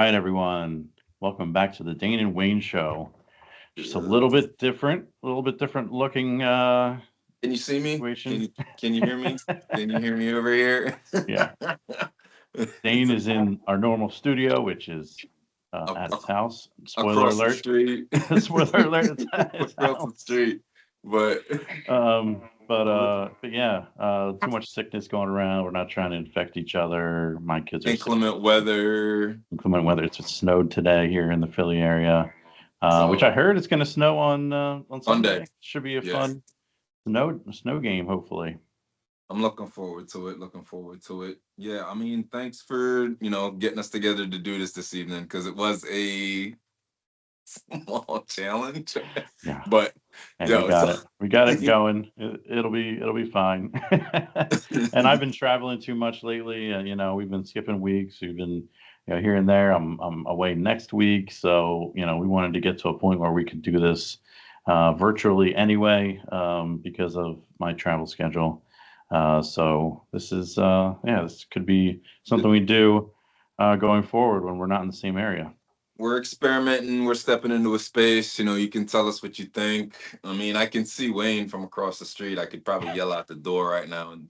right, everyone. Welcome back to the Dane and Wayne show. Just a little bit different looking Can you see me? Can situation. you can you hear me? Can you hear me over here? Yeah, Dane is in our normal studio, which is Ac- at his ac- house. Spoiler Across the alert! street. Spoiler alert! It's at his Across the house. street. But But yeah, too much sickness going around. We're not trying to infect each other. My kids are sick. inclement weather. Inclement weather. It's snowed today here in the Philly area, which So I heard it's going to snow on Sunday. Sunday. Should be a Yeah. fun snow game, hopefully. I'm looking forward to it. Looking forward to it. Yeah, I mean, thanks for, getting us together to do this evening because it was a small challenge. Yeah. But Hey, we yo, got so it. We got it going. It'll be fine. And I've been traveling too much lately. We've been skipping weeks. We've been, here and there. I'm away next week, so we wanted to get to a point where we could do this virtually anyway, because of my travel schedule. So this could be something we do going forward when we're not in the same area. we're experimenting. We're stepping into a space. You can tell us what you think. I mean, I can see Wayne from across the street. I could probably yell out the door right now and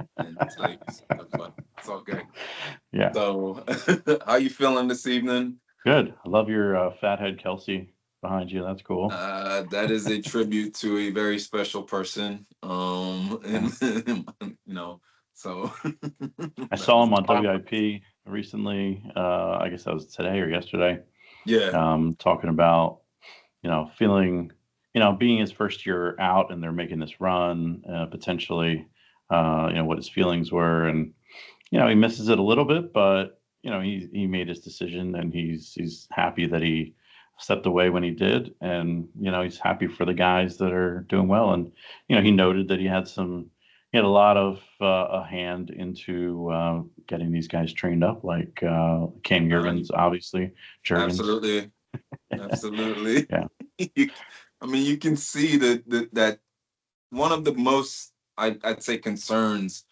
tell you stuff, but it's okay. Yeah. So, how you feeling this evening? Good. I love your fathead Kelsey behind you. That's cool. That is a tribute to a very special person. Yeah. And so I that saw was him on awesome. WIP recently. I guess that was today or yesterday. Yeah, Talking about feeling being his first year out and they're making this run, potentially, what his feelings were, and he misses it a little bit, but he made his decision and he's happy that he stepped away when he did, and he's happy for the guys that are doing well, and he noted that he had a lot of a hand into getting these guys trained up, like Cam uh, Jurgens, obviously. Jurgens. absolutely, absolutely. Yeah. You, I mean, you can see that one of the most I'd say concerns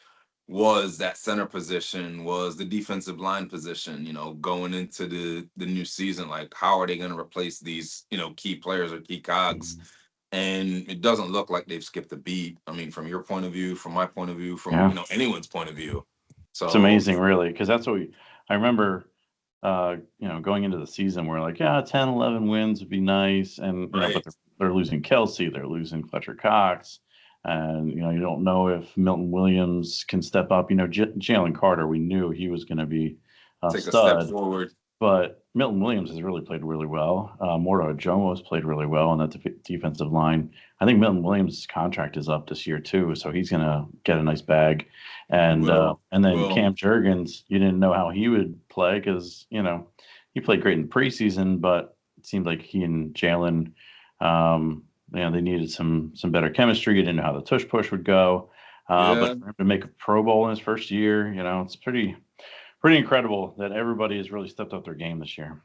was that center position, was the defensive line position, going into the new season. Like, how are they going to replace these, key players or key cogs? Mhm. And it doesn't look like they've skipped a beat. I mean, from your point of view, from my point of view, from, Yeah. anyone's point of view. It's So, amazing, really, because that's what I remember, going into the season, we're like, yeah, 10, 11 wins would be nice. And, but right. they're losing Kelsey, they're losing Fletcher Cox. And, you don't know if Milton Williams can step up. Jalen Carter, we knew he was going to be a Take a step stud. forward. But Milton Williams has really played really well. Morto Ajomo has played really well on that defensive line. I think Milton Williams' contract is up this year too, so he's going to get a nice bag. He And will. and He then will. Cam Jurgens, you didn't know how he would play because he played great in preseason, but it seemed like he and Jalen, they needed some better chemistry. You didn't know how the tush push would go. But Yeah. for him to make a Pro Bowl in his first year, it's pretty incredible that everybody has really stepped up their game this year.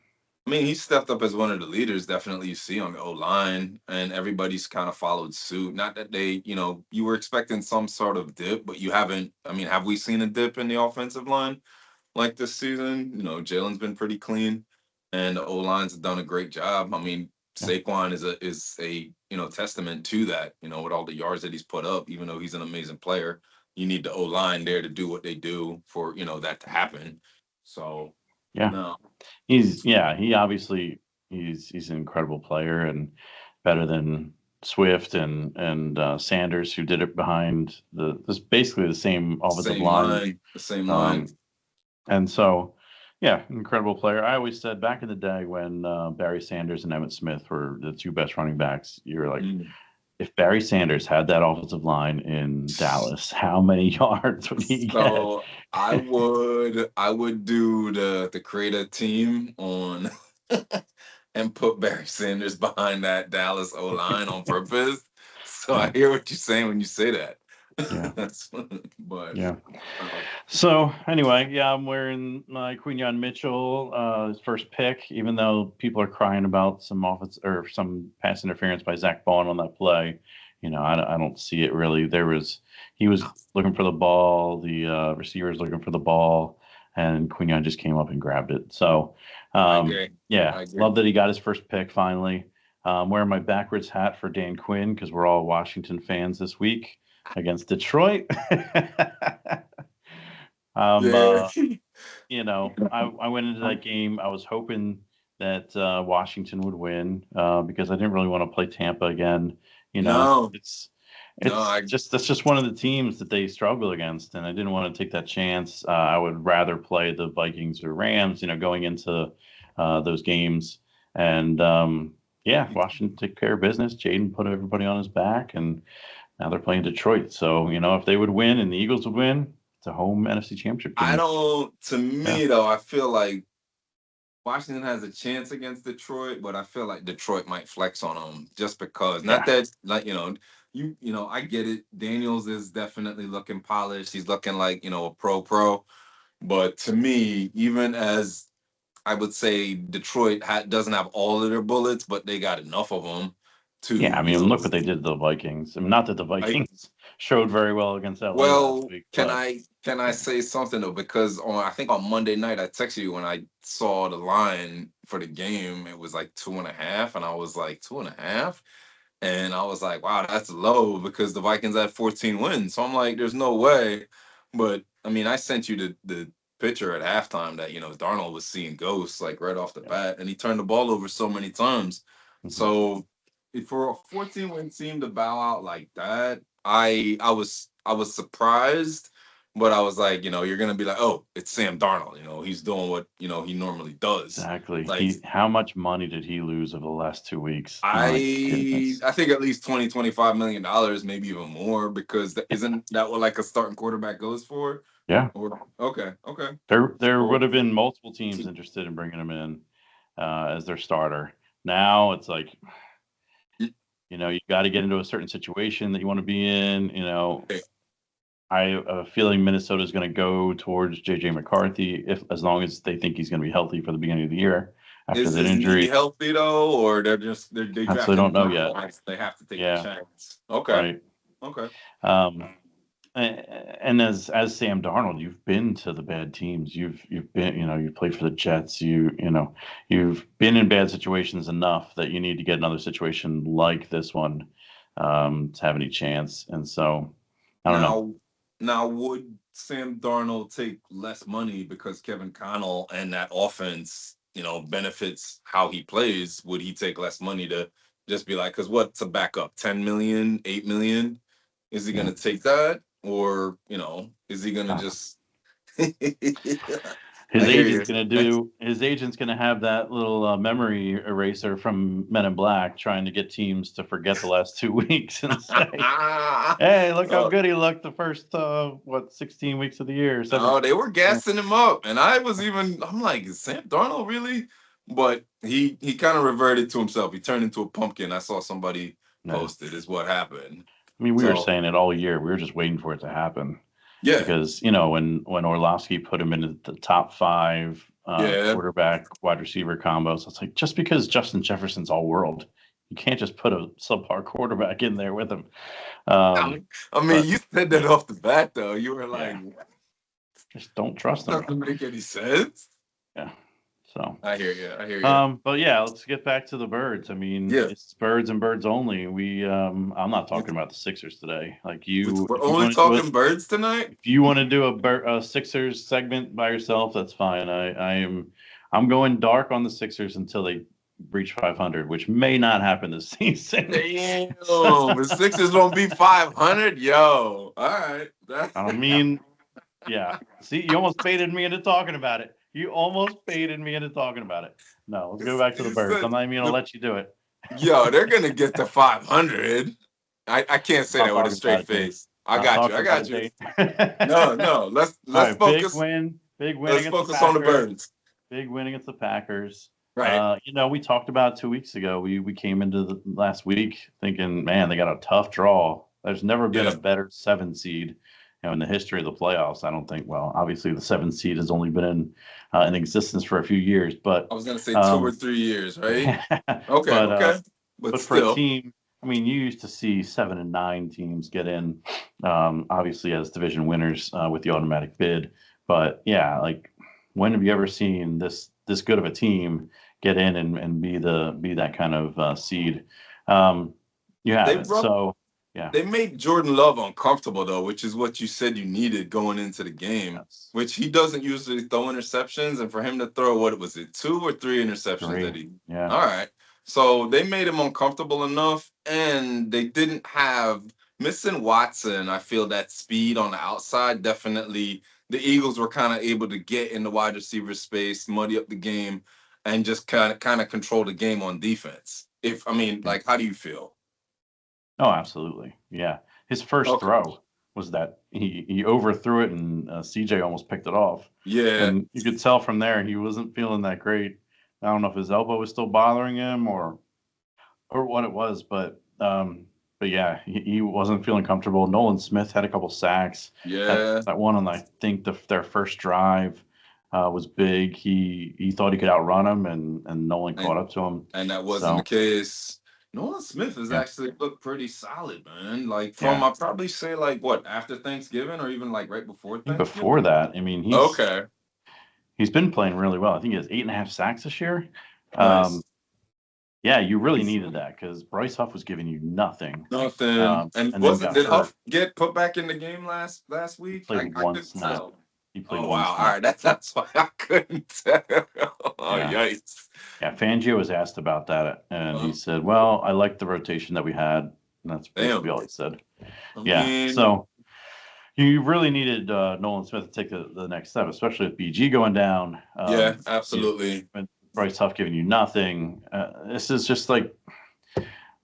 I mean, he stepped up as one of the leaders, definitely you see on the O line, and everybody's kind of followed suit. Not that they, you were expecting some sort of dip, but you haven't. I mean, have we seen a dip in the offensive line like this season? Jalen's been pretty clean, and the O line's done a great job. I mean, Yeah. Saquon is a testament to that. With all the yards that he's put up, even though he's an amazing player, you need the O line there to do what they do for that to happen. So Yeah. no. He obviously he's an incredible player and better than Swift and Sanders, who did it behind this basically the same offensive Same line. line, the same line. Um, and so, yeah, incredible player. I always said back in the day when Barry Sanders and Emmett Smith were the two best running backs, you were like, Mm. if Barry Sanders had that offensive line in Dallas, how many yards would he get? So I would do the create a team on and put Barry Sanders behind that Dallas O line on purpose. So I Yeah, hear what you're saying when you say that. yeah, That's but yeah. uh, So anyway, yeah, I'm wearing my Quinyon Mitchell, his first pick, even though people are crying about some offense or some pass interference by Zach Bond on that play. I don't see it really. He was looking for the ball, the receivers looking for the ball. and Quignon just came up and grabbed it. So, I agree. yeah, I agree. love that he got his first pick finally. Wearing my backwards hat for Dan Quinn because we're all Washington fans this week against Detroit. um, Yeah. uh, I went into that game. I was hoping that Washington would win because I didn't really want to play Tampa again. No, It's no, it's just that's just one of the teams that they struggle against, and I didn't want to take that chance. I would rather play the Vikings or Rams, going into those games. And yeah, Washington took care of business. Jaden put everybody on his back, and now they're playing Detroit. So if they would win and the Eagles would win, it's a home NFC Championship I game. don't. To Yeah, me though, I feel like Washington has a chance against Detroit, but I feel like Detroit might flex on them just because. Not yeah, that, like I get it. Daniels is definitely looking polished. He's looking like a pro. But to me, even as I would say Detroit doesn't have all of their bullets, but they got enough of them yeah. I to, mean, look what they did to the Vikings. I mean, not that the like, Vikings showed very well against LA last well, week, can but I yeah, say something though? Because I think on Monday night I texted you when I saw the line for the game. It was like 2.5, and I was like 2.5, and I was like, wow, that's low because the Vikings had 14 wins. So I'm like, there's no way. But I mean, I sent you the picture at halftime that Darnold was seeing ghosts like right off the yeah. bat, and he turned the ball over so many times. Mhm. So for a 14-win team to bow out like that, I was surprised, but I was like, you're gonna be like, oh, it's Sam Darnold. He's doing what he normally does. Exactly. Like How much money did he lose over the last 2 weeks? My I goodness. I think at least 20-25 million dollars, maybe even more, because isn't that what like a starting quarterback goes for? Yeah. Or okay, okay. There So would have been multiple teams interested in bringing him in as their starter. Now it's like, you got to get into a certain situation that you want to be in. I have a feeling Minnesota is going to go towards JJ McCarthy if as long as they think he's going to be healthy for the beginning of the year after that is he injury. healthy though, or they Absolutely drafted him don't know from yet. They have to take the Yeah, chance. Okay, right. okay. Um, and as Sam Darnold, you've been to the bad teams. You've been, you played for the Jets. You've been in bad situations enough that you need to get another situation like this one to have any chance. And so, I don't know. Now, would Sam Darnold take less money because Kevin Connell and that offense, benefits how he plays? Would he take less money to just be like, because what's a backup? 10 million, 8 million? Is he Yeah. gonna take that? Or, is he gonna Uh, just His I hear agent's you. gonna do. His agent's gonna have that little memory eraser from Men in Black, trying to get teams to forget the last 2 weeks and say, "Hey, look how Oh, good he looked the first 16 weeks of the year, no, 17." they were gassing him up, and I'm like, is Sam Darnold really? But he kind of reverted to himself. He turned into a pumpkin. I saw somebody No, posted is what happened. I mean we were So saying it all year. We were just waiting for it to happen yeah, because when Orlovsky put him into the top five yeah. quarterback wide receiver combos, it's like just because Justin Jefferson's all world, you can't just put a subpar quarterback in there with him. I Um, I mean, but you said that yeah, off the bat though. You were like, yeah, just don't trust him. doesn't make any sense. Yeah. So, I hear you. I hear you. but yeah, let's get back to the birds. I mean, Yeah, it's birds and birds only. I'm not talking about the Sixers today. Like we're if you only want to do talking birds tonight. if you want to do a Sixers segment by yourself, that's fine. I'm going dark on the Sixers until they reach 500, which may not happen this season. Damn, the Sixers gonna be 500. Yo, all right. I don't mean, yeah. See, you almost baited me into talking about it. You almost baited me into talking about it. No, let's go back to the You birds. said I'm not even gonna the let you do it. Yo, they're gonna get to 500. I can't say Not that with a talking about straight it, Dane. face. I Not got you. talking I about got it, you. Dane. No, no. All Let's right, big focus. win. Big win Let's against the focus on the Packers. birds. Big win against the Packers. Right. We talked about 2 weeks ago. We came into the last week thinking, man, they got a tough draw. There's never been a Yeah. better 7 seed, in the history of the playoffs. I don't think. Well, obviously the 7 seed has only been in existence for a few years, I but was gonna say 2 or 3 years, right? Okay, but okay. But but for a still. team, I mean, you used to see 7 and 9 teams get in, obviously as division winners with the automatic bid. But yeah, like when have you ever seen this good of a team get in and be that kind of seed? Um, you They haven't. brought So yeah, They made Jordan Love uncomfortable though, which is what you said you needed going into the game. that's Which he doesn't usually throw interceptions, and for him to throw what was it, 2 or 3 interceptions that great. he. Yeah, All right, so they made him uncomfortable enough, and they didn't have missing Watson. I feel that speed on the outside definitely. The Eagles were kind of able to get in the wide receiver space, muddy up the game, and just kind of control the game on defense. If I mean, yeah. like, how do you feel? Oh, absolutely. Yeah, his first Okay. throw was that he overthrew it and CJ almost picked it off, Yeah, and you could tell from there he wasn't feeling that great. I don't know if his elbow was still bothering him or what it was, but yeah, he wasn't feeling comfortable. Nolan Smith had a couple sacks. yeah, That one on I think their first drive was big. He thought he could outrun him, and Nolan caught and up to him. that wasn't the So case. Nolan Smith has yeah, actually looked pretty solid, man. Like from yeah. I probably say like what after Thanksgiving or even like right before I think Thanksgiving. before that, I mean, Okay, he's been playing really well. I think he has 8.5 sacks this year. Um, nice. yeah, you really needed that because Bryce Huff was giving you nothing, Nothing. And and then wasn't got did hurt. Huff get put back in the game last He week? played I one couldn't snap. tell. He played Oh one wow! All snap. right, that's why I couldn't tell. Oh Yeah. yikes! Yeah, Fangio was asked about that, and he Um, said, "Well, I liked the rotation that we had." And that's damn. basically all he said. I Yeah, mean, so you really needed Nolan Smith to take the next step, especially with BG going down. yeah, You, absolutely. and Bryce Huff giving you nothing. This is just like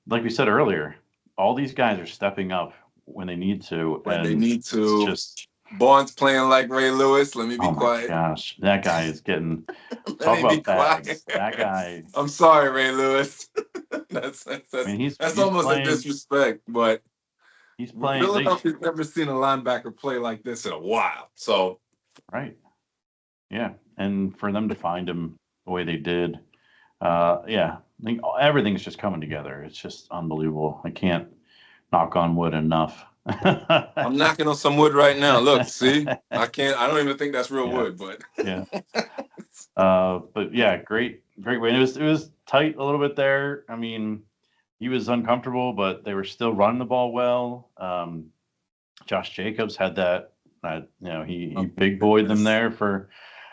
we said earlier. All these guys are stepping up when they need to, When they and need it's to. just Bond's playing like Ray Lewis. Let me be oh my quiet. gosh, that guy is getting Let talk me be about quiet. bags. That guy. I'm sorry, Ray Lewis. that's, that's I that's mean, he's that's he's almost a playing. disrespect. But He's playing. They Philadelphia's never seen a linebacker play like this in a while. So right. Yeah, and for them to find him the way they did, yeah, I think everything's just coming together. It's just unbelievable. I can't knock on wood enough. I'm knocking on some wood right now. Look, see, I can't. I don't even think that's real Yeah, wood, but yeah. But yeah, great way. It was tight a little bit there. I mean, he was uncomfortable, but they were still running the ball well. Josh Jacobs had that. He oh, big boyed them goodness. there for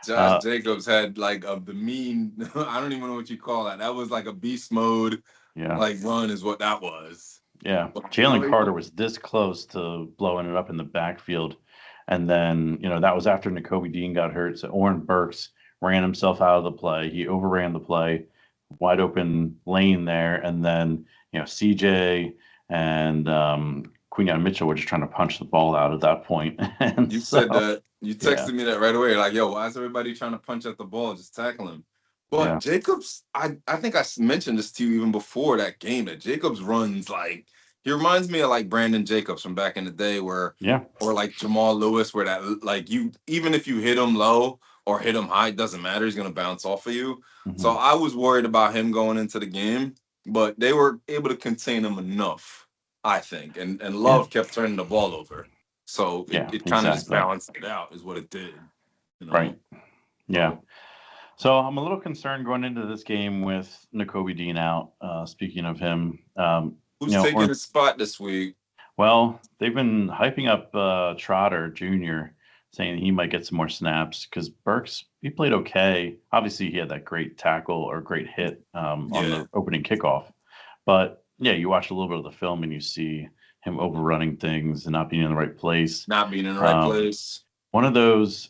Josh uh, Jacobs had like of the mean. I don't even know what you call that. That was like a beast mode yeah. like run is what that was. Yeah, But Jalen Carter was this close to blowing it up in the backfield, and then that was after N'Kobe Dean got hurt. So Oren Burks ran himself out of the play. He overran the play, wide open lane there, and then CJ and Quinyon Mitchell were just trying to punch the ball out at that point, and you said so that you yeah, texted me that right away. Like, yo, why is everybody trying to punch at the ball? Just tackle him. But yeah, Jacobs, I think mentioned this to you even before that game that Jacobs runs like he reminds me of like Brandon Jacobs from back in the day, where yeah, or like Jamal Lewis, where that like you even if you hit him low or hit him high, it doesn't matter. He's gonna bounce off of you. So hmm I was worried about him going into the game, but they were able to contain him enough, I think. And yeah, Love kept turning the ball over. So yeah, it kind of just exactly, balanced it out, is what it did. You right, know. yeah. So So I'm a little concerned going into this game with N'Kobe Dean out. Speaking of him, who's taking or his spot this week? well, they've been hyping up Trotter Jr., saying he might get some more snaps because Burks he played okay. Obviously, he had that great tackle or great hit on Yeah, the opening kickoff, but yeah, you watch a little bit of the film and you see him overrunning things and not being in the right place. not being in the right Um, place. one of those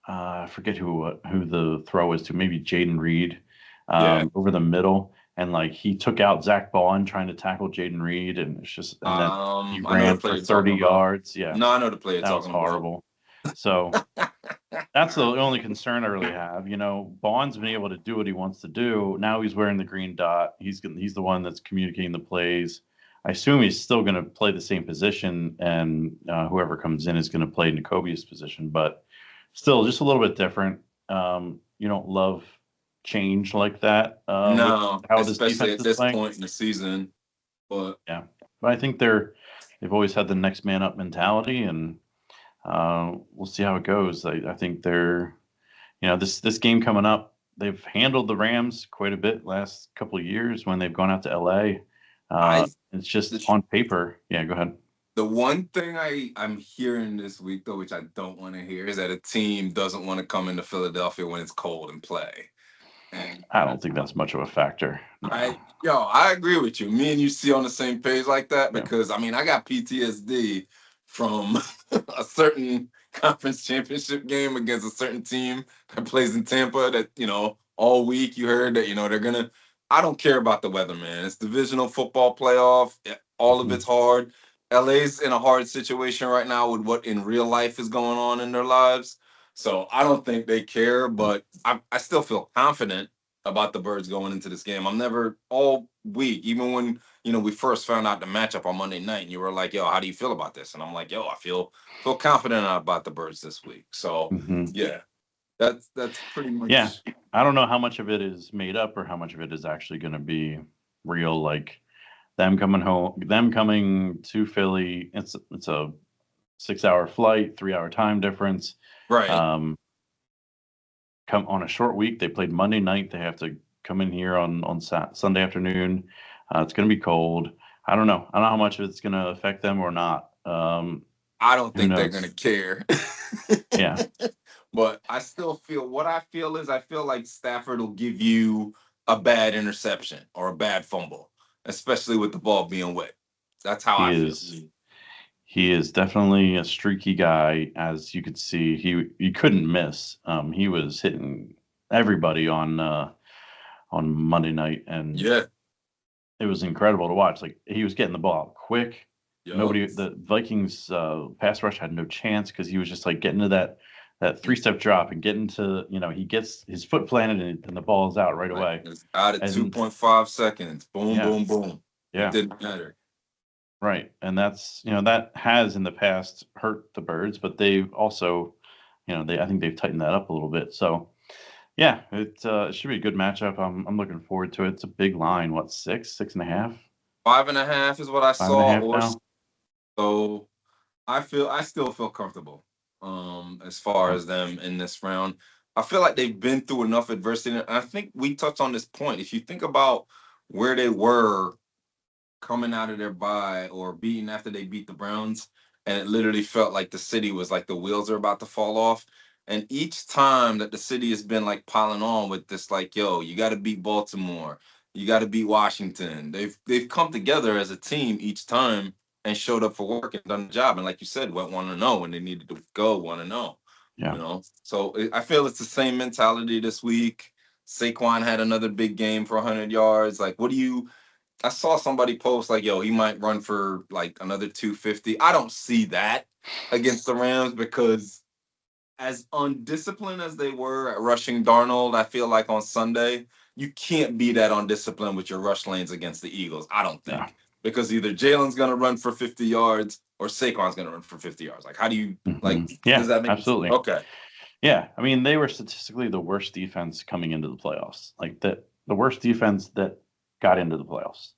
I forget who the throw is to, maybe Jaden Reed Yeah. over the middle, and like he took out Zach Bond trying to tackle Jaden Reed, and and then he I know the ran play for you're 30 talking about. yards. Yeah, No, I know the play you're that was talking about. horrible. So that's the only concern I really have. Bond's been able to do what he wants to do. Now he's wearing the green dot. He's the one that's communicating the plays. I assume he's still going to play the same position, and whoever comes in is going to play N'Kobe's position, but still just a little bit different. You don't love change like that with No, how this especially defense at is this playing. point in the season. But Yeah, but I think they've always had the next man up mentality, and we'll see how it goes. I think they're this game coming up, they've handled the Rams quite a bit last couple of years when they've gone out to LA. I It's just the on paper. Yeah, go ahead. the one thing I'm hearing this week though, which I don't want to hear, is that a team doesn't want to come into Philadelphia when it's cold and play. And I don't think that's much of a factor. No. I agree with you. Me and you see on the same page like that Yeah. because I mean I got PTSD from a certain conference championship game against a certain team that plays in Tampa that, all week you heard that, they're gonna I don't care about the weather, man. It's divisional football playoff. All of Mhm. it's hard. LA's in a hard situation right now with what in real life is going on in their lives. So I don't think they care, but I still feel confident about the Birds going into this game. I'm never all week, even when we first found out the matchup on Monday night, and you were like, "Yo, how do you feel about this?" And I'm like, "Yo, I feel confident about the Birds this week." So Mhm. yeah, that's pretty Yeah, much I don't know how much of it is made up or how much of it is actually going to be real. Like them coming to Philly. It's a 6 hour flight, 3 hour time difference. right. Um, come on a short week. They played Monday night. They have to come in here on Sunday afternoon. It's going to be cold. I don't know. I don't know how much of it's going to affect them or not. I don't Who think they're gonna knows? care. Yeah. But I still feel what I feel is I feel like Stafford will give you a bad interception or a bad fumble, especially with the ball being wet. That's how He I feel. is he is definitely a streaky guy, as you could see. He couldn't miss. He was hitting everybody on Monday night, and Yeah. it was incredible to watch. Like he was getting the ball out quick. Yo. The Vikings pass rush had no chance because he was just like getting to that 3 step drop and getting to he gets his foot planted and the ball is out right Right. away. It's out at And 2.5 seconds. Boom, yeah, boom, boom. It yeah, didn't matter. right. And that's that has in the past hurt the Birds, but they've also I think they've tightened that up a little bit. So yeah, it should be a good matchup. I'm looking forward to it. It's a big line. What, 6.5, 5.5 is what I five and a saw, half or now? so. I still feel comfortable as far Yeah. as them in this round. I feel like they've been through enough adversity. And I think we touched on this point. If you think about where they were coming out of their bye or beating after they beat the Browns, and it literally felt like the city was like the wheels are about to fall off. And each time that the city has been like piling on with this, like, yo, you got to beat Baltimore, you got to beat Washington. They've come together as a team each time and showed up for work and done the job. And like you said, went 1-0 when they needed to go 1-0. Yeah. So I feel it's the same mentality this week. Saquon had another big game for 100 yards. Like, what do you? I saw somebody post like, "Yo, he might run for like another 250." I don't see that against the Rams because as undisciplined as they were at rushing Darnold, I feel like on Sunday, you can't be that undisciplined with your rush lanes against the Eagles. I don't Yeah. think because either Jalen's going to run for 50 yards or Saquon's going to run for 50 yards. Like, how do you like? Does Yeah, that make sense? absolutely. Okay? Yeah, I mean, they were statistically the worst defense coming into the playoffs. Like the worst defense that got into the playoffs.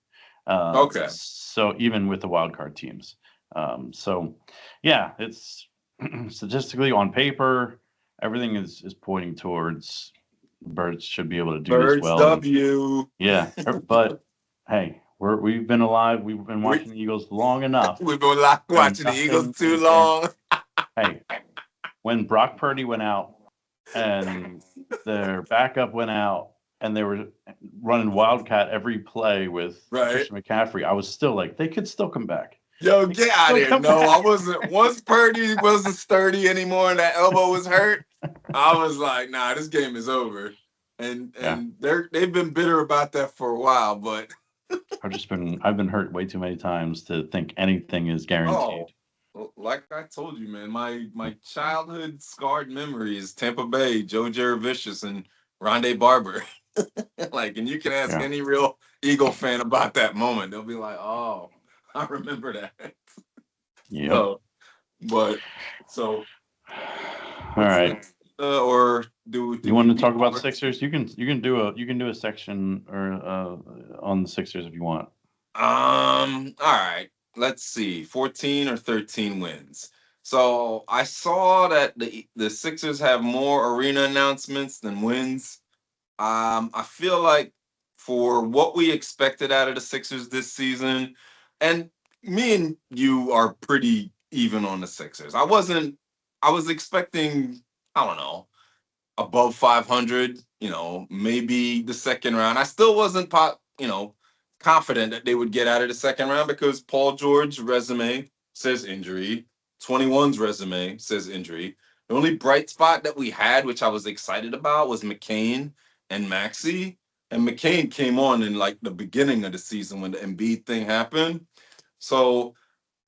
Okay. So even with the wild card teams. So yeah, it's statistically on paper, everything is pointing towards the Birds should be able to do this Birds well. And W. yeah, but hey, we've been alive. We've been we, watching the Eagles long enough, we've been and watching the Eagles nothing too is guaranteed. long. Hey, when Brock Purdy went out and their backup went out and they were running Wildcat every play with Right. Christian McCaffrey, I was still like, they could still come back. Yo, They could get out of still here. come No, I back. wasn't. Once Purdy wasn't sturdy anymore and that elbow was hurt, I was like, nah, this game is over. And Yeah, they've been bitter about that for a while, but I've been hurt way too many times to think anything is oh, guaranteed. like I told you, man, my childhood scarred memory is Tampa Bay, Joe Jurevicius and Rondé Barber. Like, and you can ask Yeah. any real Eagle fan about that moment. They'll be like, oh, I remember that. Yep. So, but so All what's right. next? Or do You we want to beat talk about the Sixers? You can do a section or on the Sixers if you want. All right. Let's see. 14 or 13 wins. So I saw that the Sixers have more arena announcements than wins. I feel like for what we expected out of the Sixers this season, and me and you are pretty even on the Sixers. I was expecting, I don't know, above 500, maybe the second round. I still wasn't confident that they would get out of the second round because Paul George's resume says injury, 21's resume says injury. The only bright spot that we had, which I was excited about, was McCain and Maxi. And McCain came on in like the beginning of the season when the Embiid thing happened. So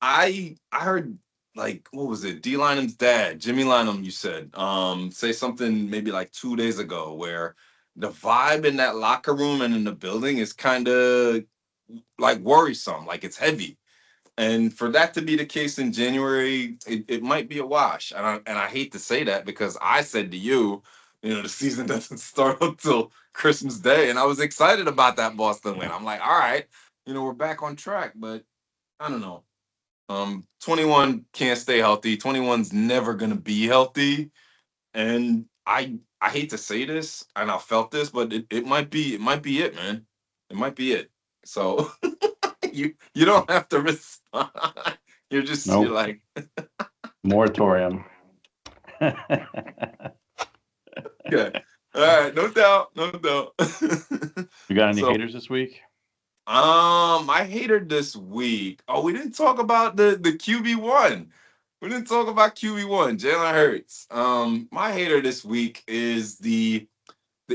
I heard, like, what was it? D Lynam's dad, Jimmy Lynam, you said, say something maybe like 2 days ago where the vibe in that locker room and in the building is kind of like worrisome, like it's heavy. And for that to be the case in January, it might be a wash. And I hate to say that because I said to you, the season doesn't start until Christmas Day. And I was excited about that Boston win. I'm like, all right, we're back on track, but I don't know. 21 can't stay healthy. 21's never gonna be healthy. And I hate to say this, and I felt this, but it might be it, man. It might be it. So you don't have to respond. You're Nope. like, Moratorium. okay. All right, no doubt, no doubt. You got any So haters this week? I hated this week. Oh, we didn't talk about the QB1. We didn't talk about QB1, Jalen Hurts. My hater this week is the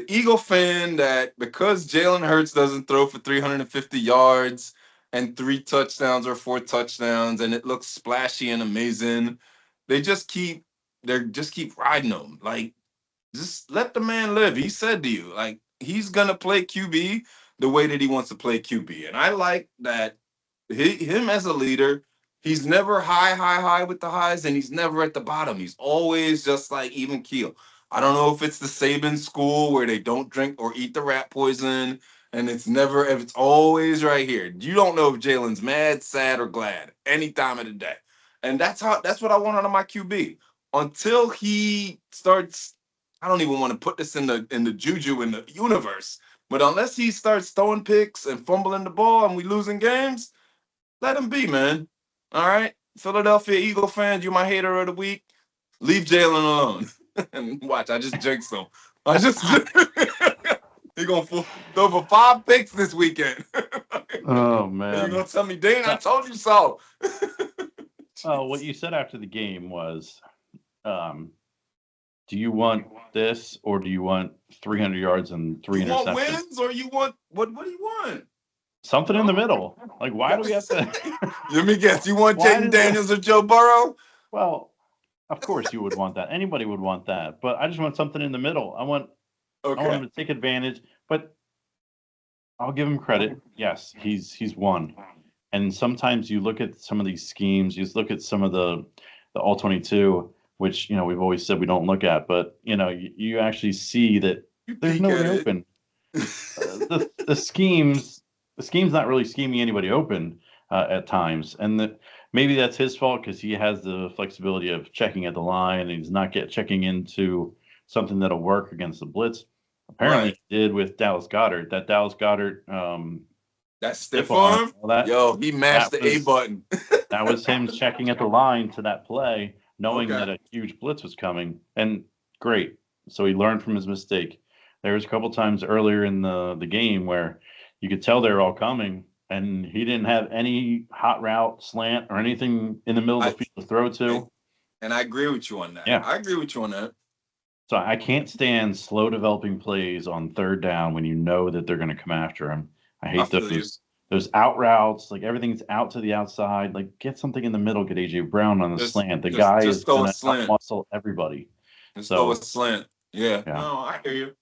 Eagle fan that because Jalen Hurts doesn't throw for 350 yards and 3 touchdowns or 4 touchdowns, and it looks splashy and amazing, they just keep riding him. Like, just let the man live. He said to you, like, he's gonna play QB the way that he wants to play QB. And I like that him as a leader, he's never high with the highs, and he's never at the bottom. He's always just like even keel. I don't know if it's the Saban school where they don't drink or eat the rat poison, and it's always right here. You don't know if Jalen's mad, sad, or glad any time of the day. And that's what I want out of my QB. Until he starts, I don't even want to put this in the juju in the universe, but unless he starts throwing picks and fumbling the ball and we losing games, let him be, man. All right, Philadelphia Eagle fans, you my hater of the week. Leave Jalen alone. And watch, I just jinxed him. I just he gonna throw for 5 picks this weekend. Oh And you're man. gonna tell me, Dane, I No, told you so. what you said after the game was, um, do you want this or do you want 300 yards and three You want interceptions? wins or you want what do you want? Something in the middle. Like, why do we have to? Let me guess. You want Why Jaden does it? Daniels or Joe Burrow? Well, of course you would want that. Anybody would want that. But I just want something in the middle. I want Okay. him to take advantage. But I'll give him credit. Yes, he's won. And sometimes you look at some of these schemes. You look at some of the all 22, which we've always said we don't look at. But you actually see that You there's peek nobody at it. open. The scheme's not really scheming anybody open at times, and maybe that's his fault because he has the flexibility of checking at the line and he's not checking into something that'll work against the blitz. Apparently, Right. he did with Dallas Goddard. That Dallas Goddard That stiff stiff arm, arm? all that. Yo, he mashed That the A was button. that was him checking at the line to that play, knowing Okay. that a huge blitz was coming. And great. So he learned from his mistake. There was a couple times earlier in the game where you could tell they were all coming, and he didn't have any hot route, slant, or anything in the middle of I the field to throw and, to. and I agree with you on that. Yeah. I agree with you on that. So I can't stand slow developing plays on third down when you know that they're going to come after him. I I hate feel you. those out routes, like everything's out to the outside. Like get something in the middle, get AJ Brown on the Just slant. The just guy just is throw a gonna slant. outmuscle everybody. Just throw a So slant. Yeah. yeah. No, I hear you.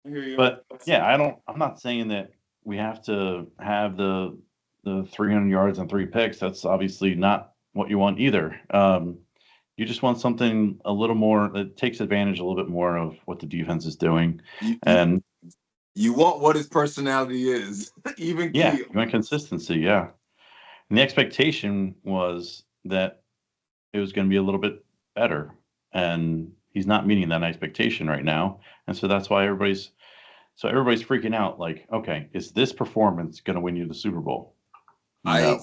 I hear you. But yeah, I'm not saying that we have to have the 300 yards and 3 picks. That's obviously not what you want either. You just want something a little more that takes advantage a little bit more of what the defense is doing. You you, And you want what his personality is. Even yeah, keel. you want consistency. Yeah. And the expectation was that it was going to be a little bit better, and he's not meeting that expectation right now, and so that's why everybody's freaking out. Like, okay, is this performance going to win you the Super Bowl? I No.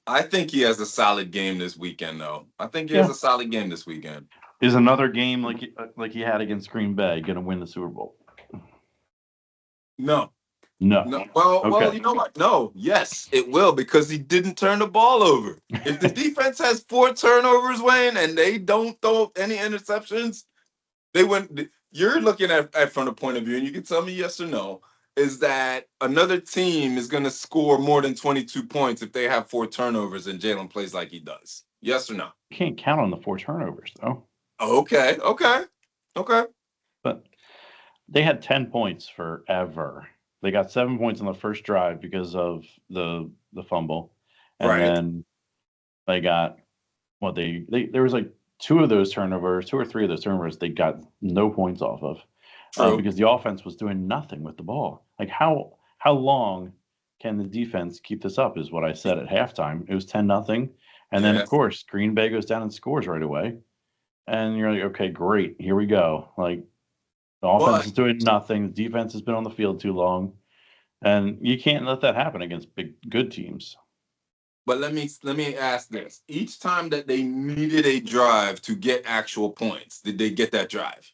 I think he has a solid game this weekend, though. I think he has Yeah. a solid game this weekend. Is another game like he had against Green Bay going to win the Super Bowl? No. No. No. Well, Okay. you know what? No. Yes, it will because he didn't turn the ball over. If the defense has 4 turnovers, Wayne, and they don't throw any interceptions, they went. You're looking at from the point of view, and you can tell me yes or no. Is that another team is going to score more than 22 points if they have 4 turnovers and Jalen plays like he does? Yes or no? You can't count on the 4 turnovers though. Okay. But they had 10 points forever. They got 7 points on the first drive because of the fumble, and Right. then they got there was like 2 of those turnovers, 2 or 3 of those turnovers they got no points off of, True. because the offense was doing nothing with the ball. Like how long can the defense keep this up? Is what I said at halftime. It was 10-0, and then of course Green Bay goes down and scores right away, and you're like, okay, great, here we go. Like the offense is doing nothing. The defense has been on the field too long, and you can't let that happen against good teams. But let me ask this: each time that they needed a drive to get actual points, did they get that drive?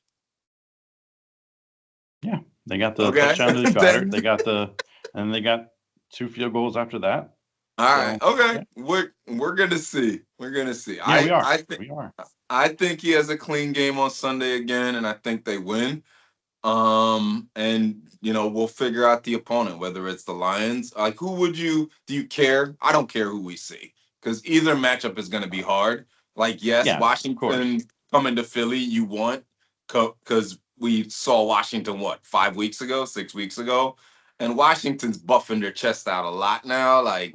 Yeah, they got the touchdown to Goddard. They got and they got 2 field goals after that. All right, okay, yeah. We're gonna see. We're gonna see. Yeah, we are. We are. I think he has a clean game on Sunday again, and I think they win. And we'll figure out the opponent, whether it's the Lions. Like, do you care? I don't care who we see, because either matchup is going to be hard. Like, yes, Washington coming to Philly, you want, because we saw Washington 5 weeks ago, 6 weeks ago, and Washington's buffing their chest out a lot now. Like,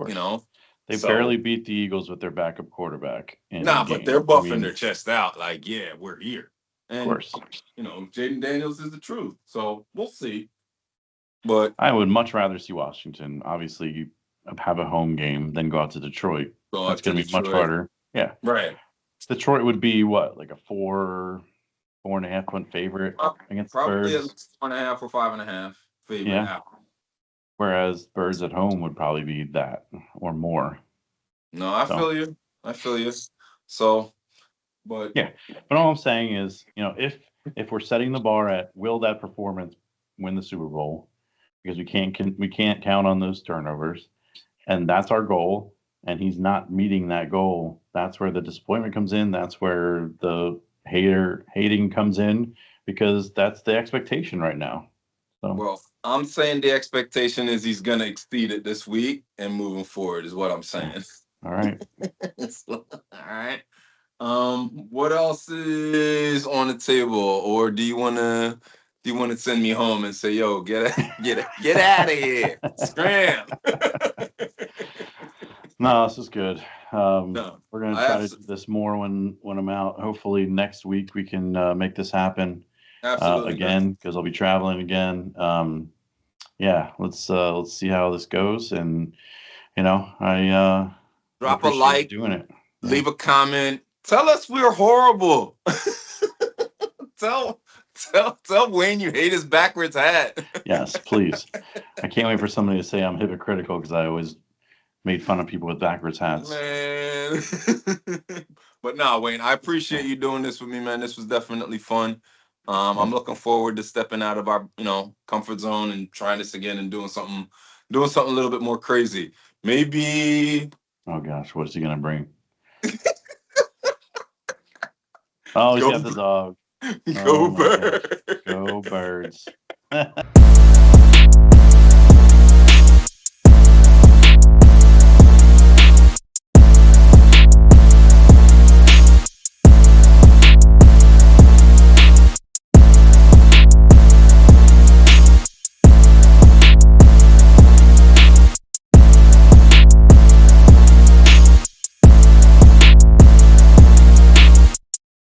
they barely beat the Eagles with their backup quarterback. But they're buffing their chest out. Like, yeah, we're here. And, of course, Jaden Daniels is the truth. So we'll see. But I would much rather see Washington, obviously, have a home game than go out to Detroit. That's going to be much harder. Yeah. Right. Detroit would be what, like a 4.5 point favorite against probably Birds? 4.5 or 5.5 favorite. Yeah. Whereas Birds at home would probably be that or more. No, I feel you. So. But yeah, but all I'm saying is, if we're setting the bar at will that performance win the Super Bowl, because we can't count on those turnovers, and that's our goal, and he's not meeting that goal. That's where the disappointment comes in. That's where the hating comes in, because that's the expectation right now. So. Well, I'm saying the expectation is he's going to exceed it this week and moving forward is what I'm saying. All right. All right. What else is on the table, or do you want to send me home and say, yo, get out of here, scram? No, this is good. No, we're gonna try to do this more when I'm out. Hopefully next week we can make this happen. Absolutely. Again, because I'll be traveling again. Yeah, let's see how this goes, and I drop a like, doing it. Leave a comment. Tell us we're horrible. Tell Wayne you hate his backwards hat. Yes, please. I can't wait for somebody to say I'm hypocritical because I always made fun of people with backwards hats. Man. But no, Wayne, I appreciate you doing this with me, man. This was definitely fun. I'm looking forward to stepping out of our, comfort zone and trying this again and doing something a little bit more crazy. Maybe. Oh gosh, what is he gonna bring? Oh, he's got the dog. Go Birds. Go Birds.